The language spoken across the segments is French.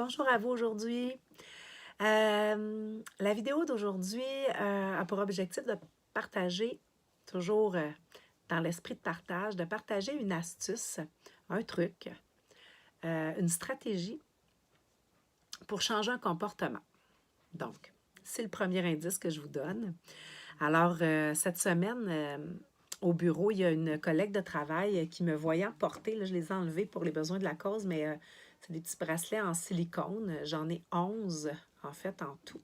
Bonjour à vous aujourd'hui. La vidéo d'aujourd'hui a pour objectif de partager, toujours dans l'esprit de partage, de partager une astuce, un truc, une stratégie pour changer un comportement. Donc, c'est le premier indice que je vous donne. Alors, cette semaine, au bureau, il y a une collègue de travail qui me voyant porter, là, je les ai enlevés pour les besoins de la cause, mais c'est des petits bracelets en silicone. J'en ai 11, en fait, en tout.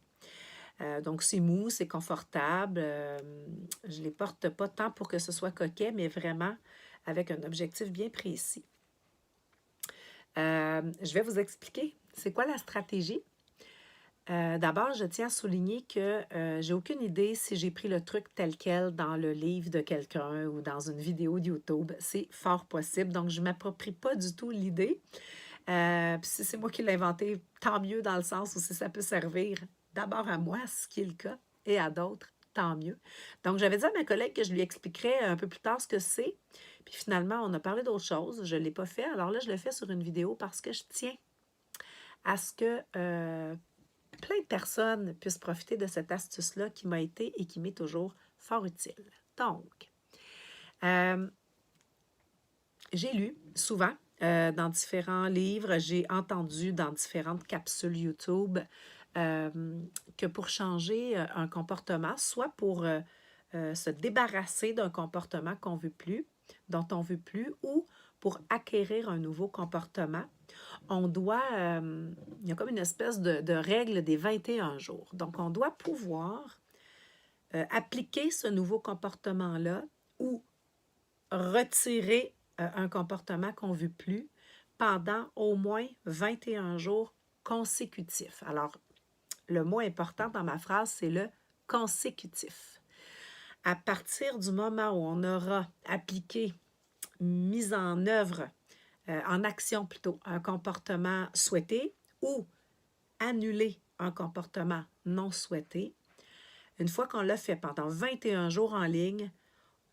Donc, c'est mou, c'est confortable. Je ne les porte pas tant pour que ce soit coquet, mais vraiment avec un objectif bien précis. Je vais vous expliquer c'est quoi la stratégie. D'abord, je tiens à souligner que j'ai aucune idée si j'ai pris le truc tel quel dans le livre de quelqu'un ou dans une vidéo de YouTube. C'est fort possible. Donc, je ne m'approprie pas du tout l'idée. Puis si c'est moi qui l'ai inventé, tant mieux dans le sens où si ça peut servir d'abord à moi, ce qui est le cas, et à d'autres, tant mieux. Donc, j'avais dit à ma collègue que je lui expliquerais un peu plus tard ce que c'est. Puis finalement, on a parlé d'autre chose. Je ne l'ai pas fait. Alors là, je le fais sur une vidéo parce que je tiens à ce que plein de personnes puissent profiter de cette astuce-là qui m'a été et qui m'est toujours fort utile. Donc, j'ai lu souvent dans différents livres, j'ai entendu dans différentes capsules YouTube que pour changer un comportement, soit pour se débarrasser d'un comportement qu'on ne veut plus, dont on ne veut plus, ou pour acquérir un nouveau comportement, on doit, il y a comme une espèce de règle des 21 jours. Donc, on doit pouvoir appliquer ce nouveau comportement-là ou retirer un comportement qu'on ne veut plus pendant au moins 21 jours consécutifs. Alors, le mot important dans ma phrase, c'est le consécutif. À partir du moment où on aura appliqué, mis en œuvre, en action plutôt, un comportement souhaité ou annulé un comportement non souhaité, une fois qu'on l'a fait pendant 21 jours en ligne,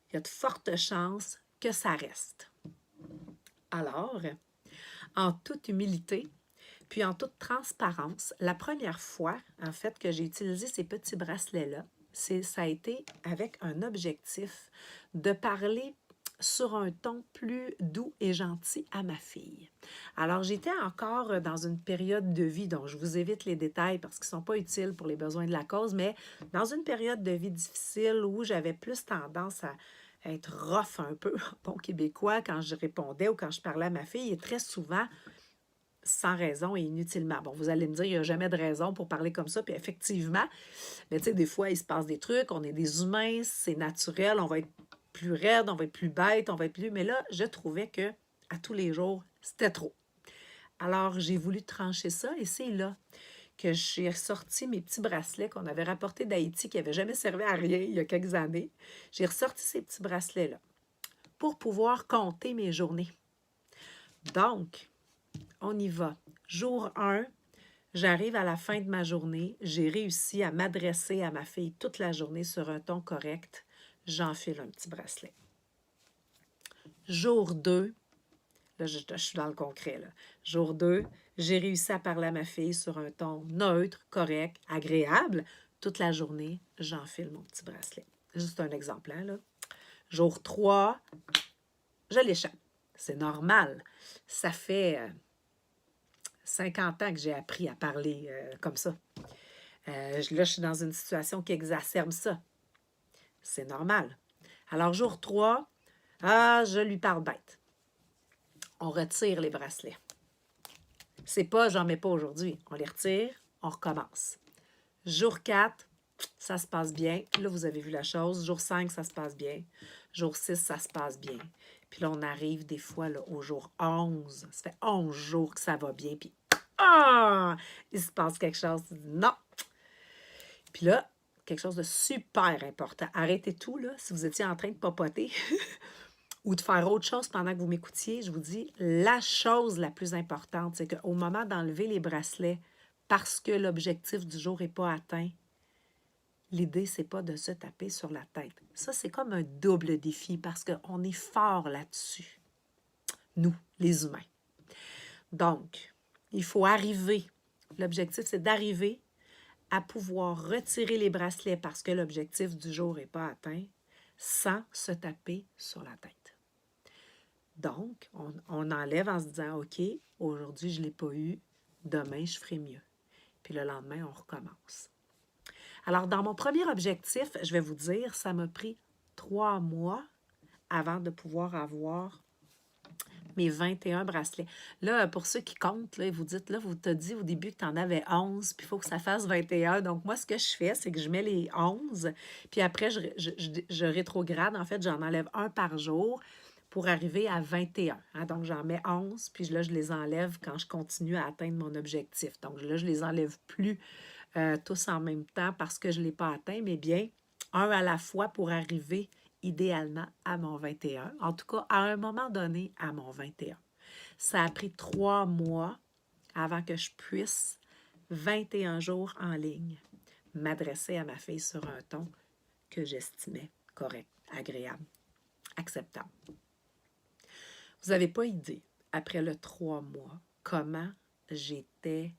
il y a de fortes chances que ça reste. Alors, en toute humilité, puis en toute transparence, la première fois, en fait, que j'ai utilisé ces petits bracelets-là, ça a été avec un objectif de parler sur un ton plus doux et gentil à ma fille. Alors, j'étais encore dans une période de vie, dont je vous évite les détails parce qu'ils ne sont pas utiles pour les besoins de la cause, mais dans une période de vie difficile où j'avais plus tendance à être rough un peu, bon québécois, quand je répondais ou quand je parlais à ma fille, et très souvent, sans raison et inutilement. Bon, vous allez me dire, il n'y a jamais de raison pour parler comme ça, puis effectivement, mais tu sais, des fois, il se passe des trucs, on est des humains, c'est naturel, on va être plus raide, on va être plus bête, on va être plus... Mais là, je trouvais que à tous les jours, c'était trop. Alors, j'ai voulu trancher ça et c'est là que j'ai ressorti mes petits bracelets qu'on avait rapportés d'Haïti, qui n'avaient jamais servi à rien il y a quelques années. J'ai ressorti ces petits bracelets-là pour pouvoir compter mes journées. Donc, on y va. Jour 1, j'arrive à la fin de ma journée. J'ai réussi à m'adresser à ma fille toute la journée sur un ton correct. J'enfile un petit bracelet. Jour 2, là, je suis dans le concret. Là. Jour 2, j'ai réussi à parler à ma fille sur un ton neutre, correct, agréable. Toute la journée, j'enfile mon petit bracelet. Juste un exemple, hein, là. Jour 3, je l'échappe. C'est normal. Ça fait 50 ans que j'ai appris à parler comme ça. Là, je suis dans une situation qui exacerbe ça. C'est normal. Alors, jour 3, je lui parle bête. On retire les bracelets. C'est pas, j'en mets pas aujourd'hui. On les retire, on recommence. Jour 4, ça se passe bien. Là, vous avez vu la chose. Jour 5, ça se passe bien. Jour 6, ça se passe bien. Puis là, on arrive des fois là, au jour 11. Ça fait 11 jours que ça va bien. Puis, il se passe quelque chose. Non! Puis là, quelque chose de super important. Arrêtez tout, là, si vous étiez en train de papoter ou de faire autre chose pendant que vous m'écoutiez. Je vous dis, la chose la plus importante, c'est qu'au moment d'enlever les bracelets, parce que l'objectif du jour n'est pas atteint, l'idée, c'est pas de se taper sur la tête. Ça, c'est comme un double défi parce qu'on est fort là-dessus, nous, les humains. Donc, il faut arriver L'objectif, c'est d'arriver à pouvoir retirer les bracelets parce que l'objectif du jour n'est pas atteint sans se taper sur la tête. Donc, on enlève en se disant, OK, aujourd'hui, je ne l'ai pas eu, demain, je ferai mieux. Puis le lendemain, on recommence. Alors, dans mon premier objectif, je vais vous dire, ça m'a pris 3 mois avant de pouvoir avoir mes 21 bracelets. Là, pour ceux qui comptent, là, vous dites, là, vous t'as dit au début que tu en avais 11, puis il faut que ça fasse 21. Donc, moi, ce que je fais, c'est que je mets les 11, puis après, je rétrograde. En fait, j'en enlève un par jour pour arriver à 21. Hein? Donc, j'en mets 11, puis là, je les enlève quand je continue à atteindre mon objectif. Donc, là, je les enlève plus tous en même temps parce que je ne l'ai pas atteint, mais bien, un à la fois pour arriver idéalement à mon 21. En tout cas, à un moment donné, à mon 21. Ça a pris 3 mois avant que je puisse, 21 jours en ligne, m'adresser à ma fille sur un ton que j'estimais correct, agréable, acceptable. Vous n'avez pas idée, après le 3 mois, comment j'étais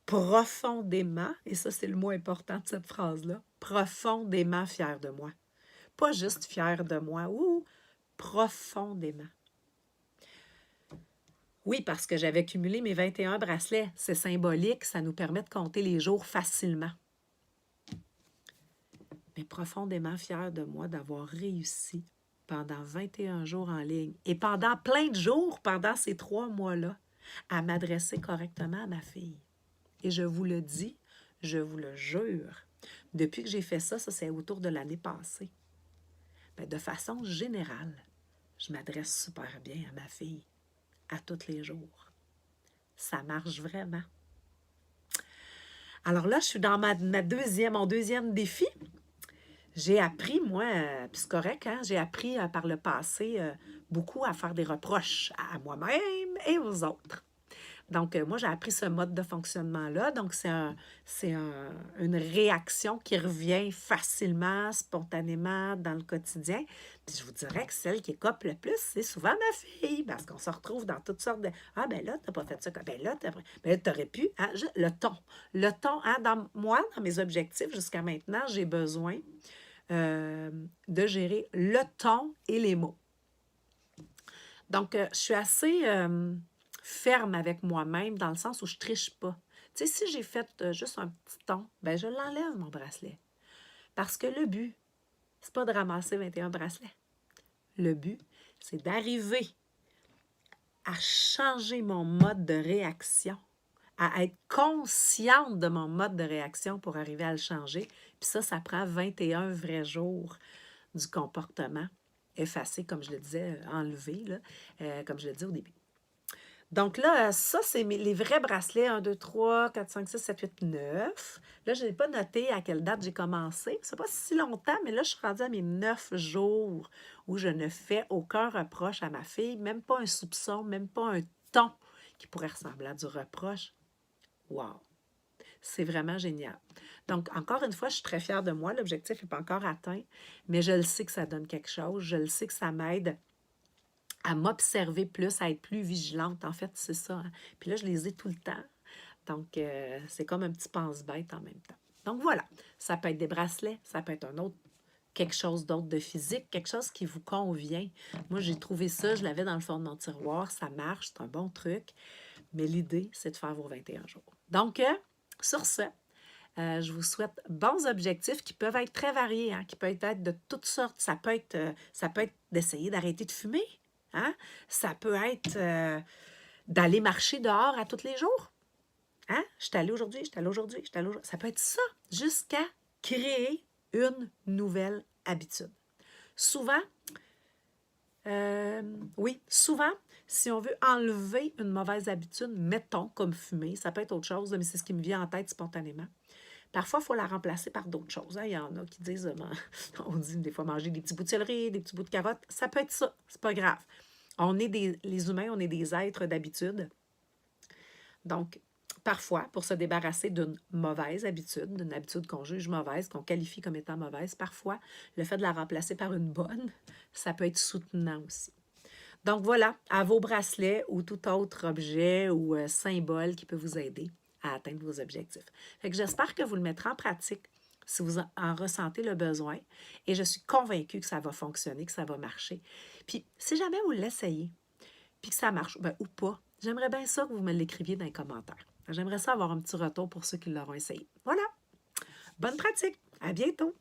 profondément, et ça c'est le mot important de cette phrase-là, profondément fière de moi. Pas juste fière de moi, ou profondément. Oui, parce que j'avais cumulé mes 21 bracelets. C'est symbolique, ça nous permet de compter les jours facilement. Mais profondément fière de moi d'avoir réussi pendant 21 jours en ligne et pendant plein de jours, pendant ces 3 mois-là, à m'adresser correctement à ma fille. Et je vous le dis, je vous le jure, depuis que j'ai fait ça, c'est autour de l'année passée. Bien, de façon générale, je m'adresse super bien à ma fille, à tous les jours. Ça marche vraiment. Alors là, je suis dans mon deuxième défi. J'ai appris, moi, puis c'est correct, hein, j'ai appris par le passé beaucoup à faire des reproches à moi-même et aux autres. Donc, moi, j'ai appris ce mode de fonctionnement-là. Donc, c'est une réaction qui revient facilement, spontanément dans le quotidien. Puis, je vous dirais que celle qui écope le plus, c'est souvent ma fille, parce qu'on se retrouve dans toutes sortes de... Ah, ben là, t'as pas fait ça. Ben là, t'aurais pu... Hein, le ton. Le ton, hein, dans mes objectifs jusqu'à maintenant, j'ai besoin de gérer le ton et les mots. Donc, je suis assez... ferme avec moi-même dans le sens où je triche pas. Tu sais, si j'ai fait juste un petit ton, ben je l'enlève, mon bracelet. Parce que le but, c'est pas de ramasser 21 bracelets. Le but, c'est d'arriver à changer mon mode de réaction, à être consciente de mon mode de réaction pour arriver à le changer. Puis ça prend 21 vrais jours du comportement effacé, comme je le disais, enlevé, là, comme je le disais au début. Donc là, ça, c'est les vrais bracelets. 1, 2, 3, 4, 5, 6, 7, 8, 9. Là, je n'ai pas noté à quelle date j'ai commencé. C'est pas si longtemps, mais là, je suis rendue à mes 9 jours où je ne fais aucun reproche à ma fille, même pas un soupçon, même pas un ton qui pourrait ressembler à du reproche. Wow! C'est vraiment génial. Donc, encore une fois, je suis très fière de moi. L'objectif n'est pas encore atteint, mais je le sais que ça donne quelque chose. Je le sais que ça m'aide à m'observer plus, à être plus vigilante. En fait, c'est ça. Hein? Puis là, je les ai tout le temps. Donc, c'est comme un petit pense-bête en même temps. Donc, voilà. Ça peut être des bracelets, ça peut être quelque chose d'autre de physique, quelque chose qui vous convient. Moi, j'ai trouvé ça, je l'avais dans le fond de mon tiroir, ça marche, c'est un bon truc. Mais l'idée, c'est de faire vos 21 jours. Donc, sur ce, je vous souhaite bons objectifs qui peuvent être très variés, hein, qui peuvent être de toutes sortes. Ça peut être d'essayer d'arrêter de fumer. Hein? Ça peut être d'aller marcher dehors à tous les jours. Hein? Je suis allée aujourd'hui. Ça peut être ça, jusqu'à créer une nouvelle habitude. Souvent, souvent, si on veut enlever une mauvaise habitude, mettons comme fumer, ça peut être autre chose, mais c'est ce qui me vient en tête spontanément. Parfois, il faut la remplacer par d'autres choses. Hein? Il y en a qui disent, on dit des fois manger des petits bouts de céleri, des petits bouts de carottes. Ça peut être ça, c'est pas grave. Les humains, on est des êtres d'habitude. Donc, parfois, pour se débarrasser d'une mauvaise habitude, d'une habitude qu'on juge mauvaise, qu'on qualifie comme étant mauvaise, parfois, le fait de la remplacer par une bonne, ça peut être soutenant aussi. Donc voilà, à vos bracelets ou tout autre objet ou symbole qui peut vous aider à atteindre vos objectifs. Fait que j'espère que vous le mettrez en pratique si vous en ressentez le besoin. Et je suis convaincue que ça va fonctionner, que ça va marcher. Puis, si jamais vous l'essayez, puis que ça marche, ben, ou pas, j'aimerais bien ça que vous me l'écriviez dans les commentaires. J'aimerais ça avoir un petit retour pour ceux qui l'auront essayé. Voilà. Bonne pratique. À bientôt.